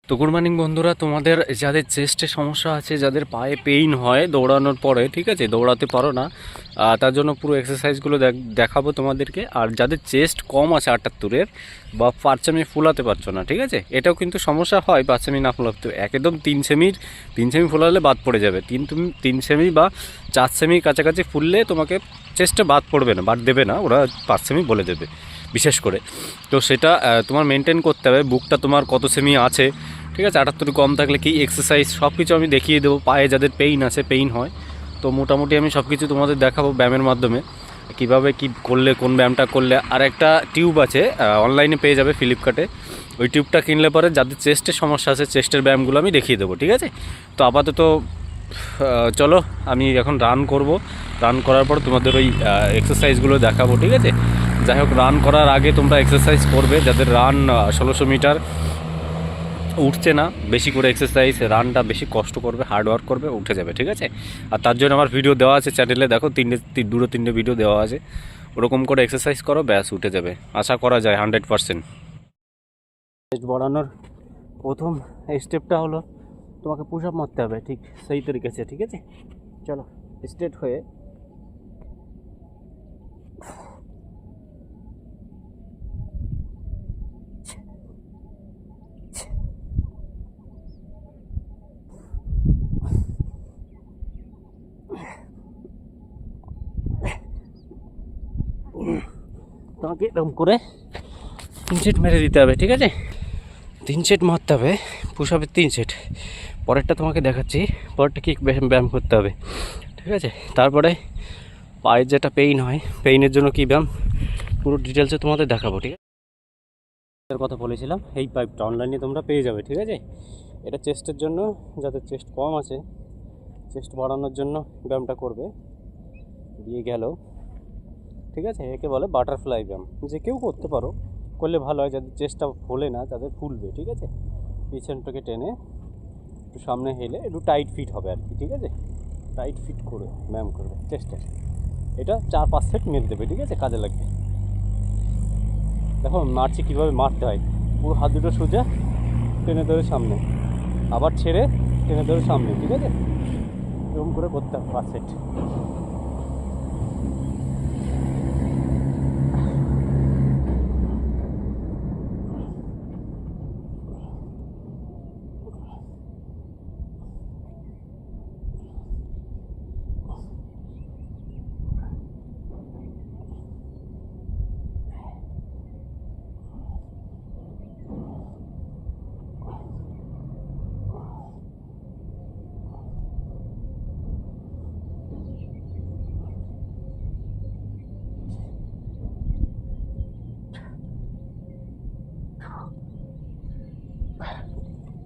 তো good morning বন্ধুরা, তোমাদের যাদের চেস্টে সমস্যা আছে, যাদের পায়ে পেইন হয় দৌড়ানোর পরে, ঠিক আছে, দৌড়াতে পারো না, তার জন্য পুরো এক্সারসাইজগুলো দেখাবো তোমাদেরকে। আর যাদের চেস্ট কম আছে 78-এর বা 5 সেমি ফুলাতে পারছো না, ঠিক আছে, এটাও কিন্তু সমস্যা হয় 5 সেমি না ফুলাতে। একদম 3 সেমি ফুলালে বাদ পড়ে যাবে। তুমি 3 সেমি বা 4 সেমির কাছাকাছি ফুললে তোমাকে চেস্টে বাদ পড়বে না, বাদ দেবে না, ওরা 5 সেমি বলে দেবে বিশেষ করে। তো সেটা তোমার মেনটেন করতে হবে। বুকটা তোমার কত সেমি আছে, ঠিক আছে, 78 কম থাকলে কি এক্সারসাইজ সব কিছু আমি দেখিয়ে দেবো। পায়ে যাদের পেইন আছে, পেইন হয়, তো মোটামুটি আমি সব কিছু তোমাদের দেখাবো ব্যায়ামের মাধ্যমে, কিভাবে কি করলে, কোন ব্যায়ামটা করলে। আর একটা টিউব আছে, অনলাইনে পেয়ে যাবে ফ্লিপকার্টে। ওই টিউবটা কিনলে পরে যাদের চেস্টের সমস্যা আছে, চেস্টের ব্যায়ামগুলো আমি দেখিয়ে দেবো, ঠিক আছে। তো আপাতত চলো আমি এখন রান করব। রান করার পর তোমাদের ওই এক্সারসাইজগুলো দেখাবো, ঠিক আছে। যাই হোক, রান করার আগে তোমরা এক্সারসাইজ করবে। যাদের রান 1600 মিটার উঠছে না, বেশি করে এক্সারসাইজ, রানটা বেশি কষ্ট করবে, হার্ড ওয়ার্ক করবে, উঠে যাবে, ঠিক আছে। আর তার জন্য আমার ভিডিও দেওয়া আছে চ্যানেলে, দেখো দুটো তিনটে ভিডিও দেওয়া আছে। ওরকম করে এক্সারসাইজ করো, ব্যাস উঠে যাবে, আশা করা যায় 100%। চেস্ট বাড়ানোর প্রথম স্টেপটা হলো তোমাকে পুশ আপ মারতে হবে, ঠিক সেই তরিকাছে, ঠিক আছে। চলো স্ট্রেট হয়ে তোমাকে এরকম করে 3 সেট মেরে দিতে হবে, ঠিক আছে। 3 সেট মারতে হবে, পুশ আপের 3 সেট। পরেরটা তোমাকে দেখাচ্ছি, পরেরটা কি ব্যায়াম করতে হবে, ঠিক আছে। তারপরে পায়ের যেটা পেইন হয়, পেইনের জন্য কী ব্যায়াম, পুরো ডিটেলসে তোমাদের দেখাবো, ঠিক আছে। এর কথা বলেছিলাম, এই পাইপটা অনলাইনে তোমরা পেয়ে যাবে, ঠিক আছে। এটা চেস্টের জন্য, যাদের চেস্ট কম আছে, চেস্ট বাড়ানোর জন্য ব্যায়ামটা করবে। দিয়ে গেল, ঠিক আছে। একে বলে বাটারফ্লাই ব্যায়াম, যে কেউ করতে পারো, করলে ভালো হয়। যাদের চেস্টটা ফোলে না, তাদের ফুলবে, ঠিক আছে। পিছনটাকে টেনে একটু সামনে হেলে একটু টাইট ফিট হবে আর কি, ঠিক আছে। টাইট ফিট করে ব্যায়াম করবে চেস্টে। এটা 4-5 সেট মেরে দেবে, ঠিক আছে, কাজে লাগবে। দেখো মারছি কীভাবে মারতে হয়। পুরো হাত দুটো সোজা, টেনে ধরে সামনে, আবার ছেড়ে টেনে ধরে সামনে, ঠিক আছে। এরকম করে করতে হবে 5 সেট।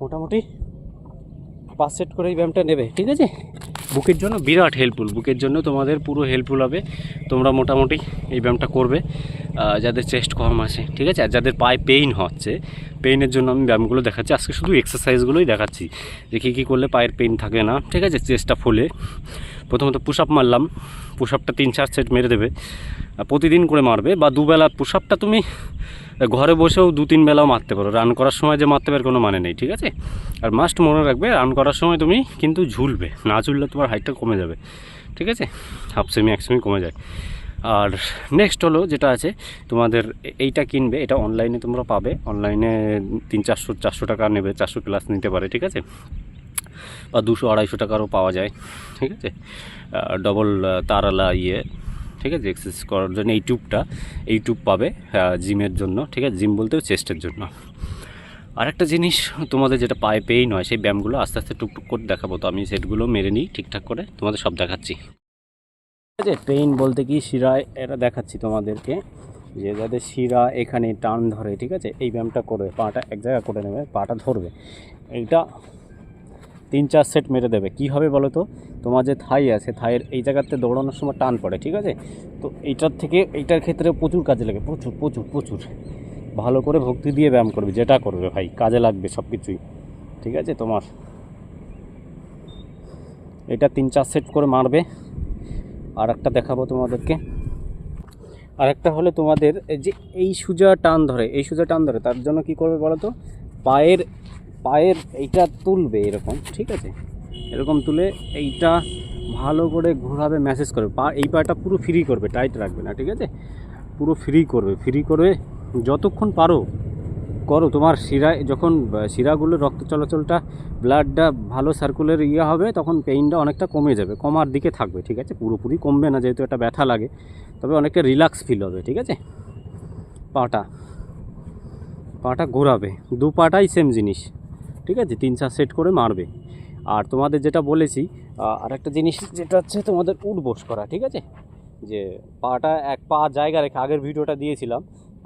মোটামুটি 5 সেট করে এই ব্যায়ামটা নেবে, ঠিক আছে। বুকের জন্য বিরাট হেল্পফুল, বুকের জন্য তোমাদের পুরো হেল্পফুল হবে। তোমরা মোটামুটি এই ব্যায়ামটা করবে যাদের চেস্ট কম আছে, ঠিক আছে। আর যাদের পায়ে পেইন হচ্ছে, পেইনের জন্য আমি ব্যায়ামগুলো দেখাচ্ছি আজকে, শুধু এক্সারসাইজগুলোই দেখাচ্ছি যে কী কী করলে পায়ের পেইন থাকে না, ঠিক আছে, চেস্টটা ফুলে। প্রথমত পুশ আপ মারলাম, পুশ আপটা 3-4 সেট মেরে দেবে, প্রতিদিন করে মারবে। বা দুবেলা পুশ আপটা তুমি ঘরে বসেও 2-3 বেলাও মারতে পারো, রান করার সময় যে মারতে পারে কোনো মানে নেই, ঠিক আছে। আর মাস্ট মনে রাখবে, রান করার সময় তুমি কিন্তু ঝুলবে, না ঝুললে তোমার হাইটটা কমে যাবে, ঠিক আছে, 1/2 সেমি 1 সেমি কমে যায়। আর নেক্সট হলো যেটা আছে তোমাদের, এইটা কিনবে, এটা অনলাইনে তোমরা পাবে। অনলাইনে 300-400 টাকা নেবে, 400 প্লাস নিতে পারে, ঠিক আছে। বা 200-250 টাকারও পাওয়া যায়, ঠিক আছে। ডবল তারওয়ালা ঠিক আছে, এক্সারসাইজ করার জন্য এই টিউব পাবে জিমের জন্য, ঠিক আছে। জিম বলতে চেস্টের জন্য। আর একটা জিনিস, তোমাদের যেটা পায়ে পেইন হয়, সেই ব্যায়ামগুলো আস্তে আস্তে টুকটুক করে দেখাবো। তো আমি সেটগুলো মেরে নিই ঠিকঠাক করে, তোমাদের সব দেখাচ্ছি, ঠিক আছে। পেইন বলতে কি, শিরায় এটা দেখাচ্ছি তোমাদেরকে, যে যাদের শিরা এখানে টান ধরে, ঠিক আছে, এই ব্যায়ামটা করবে। পাটা এক জায়গা করে নেবে, পাটা ধরবে, এইটা 3-4 সেট মেরে দেবে। কী হবে বলো তো, তোমার যে থাই আছে, থাইয়ের এই জায়গাতে দৌড়ানোর সময় টান পড়ে, ঠিক আছে। তো এইটার ক্ষেত্রে প্রচুর কাজে লাগে, প্রচুর প্রচুর প্রচুর। ভালো করে ভক্তি দিয়ে ব্যায়াম করবে, যেটা করবে ভাই কাজে লাগবে সব কিছুই, ঠিক আছে। তোমার এটা 3-4 সেট করে মারবে। আর একটা দেখাবো তোমাদেরকে, আর একটা হলে তোমাদের যে এই সোজা টান ধরে, তার জন্য কি করবে বলো তো, পায়ের পায়ের এইটা তুলবে এরকম, ঠিক আছে, এরকম তুলে এইটা ভালো করে ঘোরাবে, ম্যাসেজ করবে, এই পাটা পুরো ফ্রি করবে, টাইট রাখবে না, ঠিক আছে, পুরো ফ্রি করে যতক্ষণ পারো করো। তোমার শিরায় যখন শিরাগুলো রক্ত চলাচলটা, ব্লাডটা ভালো সার্কুলার হবে, তখন পেইনটা অনেকটা কমে যাবে, কমার দিকে থাকবে, ঠিক আছে, পুরোপুরি কমবে না যেহেতু একটা ব্যথা লাগে, তবে অনেকটা রিল্যাক্স ফিল হবে, ঠিক আছে। পাটা ঘোরাবে, দু পাটাই সেম জিনিস, ঠিক আছে, 3-4 সেট করে মারবে। আর তোমাদের যেটা বলেছি আরেকটা জিনিস যেটা হচ্ছে তোমাদের উঠ বস করা, ঠিক আছে, যে পাটা এক পা জায়গা রেখে, আগের ভিডিওটা দিয়েছিলাম,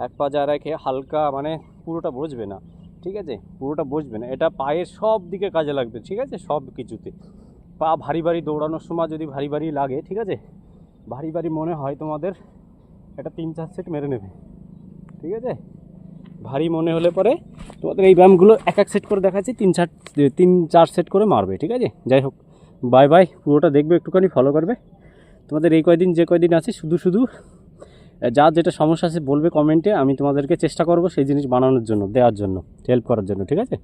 এক পা জায়গা রেখে হালকা, মানে পুরোটা বসবে না, ঠিক আছে, পুরোটা বসবে না, এটা পায়ের সব দিকে কাজে লাগবে, ঠিক আছে, সব কিছুতে। পা ভারী ভারী দৌড়ানোর সময় যদি ভারী ভারী লাগে, ঠিক আছে, ভারী ভারী মনে হয় তোমাদের, এটা 3-4 সেট মেরে নেবে, ঠিক আছে। ভারী মনে হলে পরে তোমাদের এই ব্যায়ামগুলো এক সেট করে দেখাচ্ছি, 3-4 সেট করে মারবে, ঠিক আছে। যাই হোক, বাই বাই, পুরোটা দেখবে, একটুখানি ফলো করবে। তোমাদের এই কয়দিন যে কয়দিন আছে শুধু যার যেটা সমস্যা আছে বলবে কমেন্টে, আমি তোমাদেরকে চেষ্টা করব সেই জিনিস বানানোর জন্য, দেওয়ার জন্য, হেল্প করার জন্য, ঠিক আছে।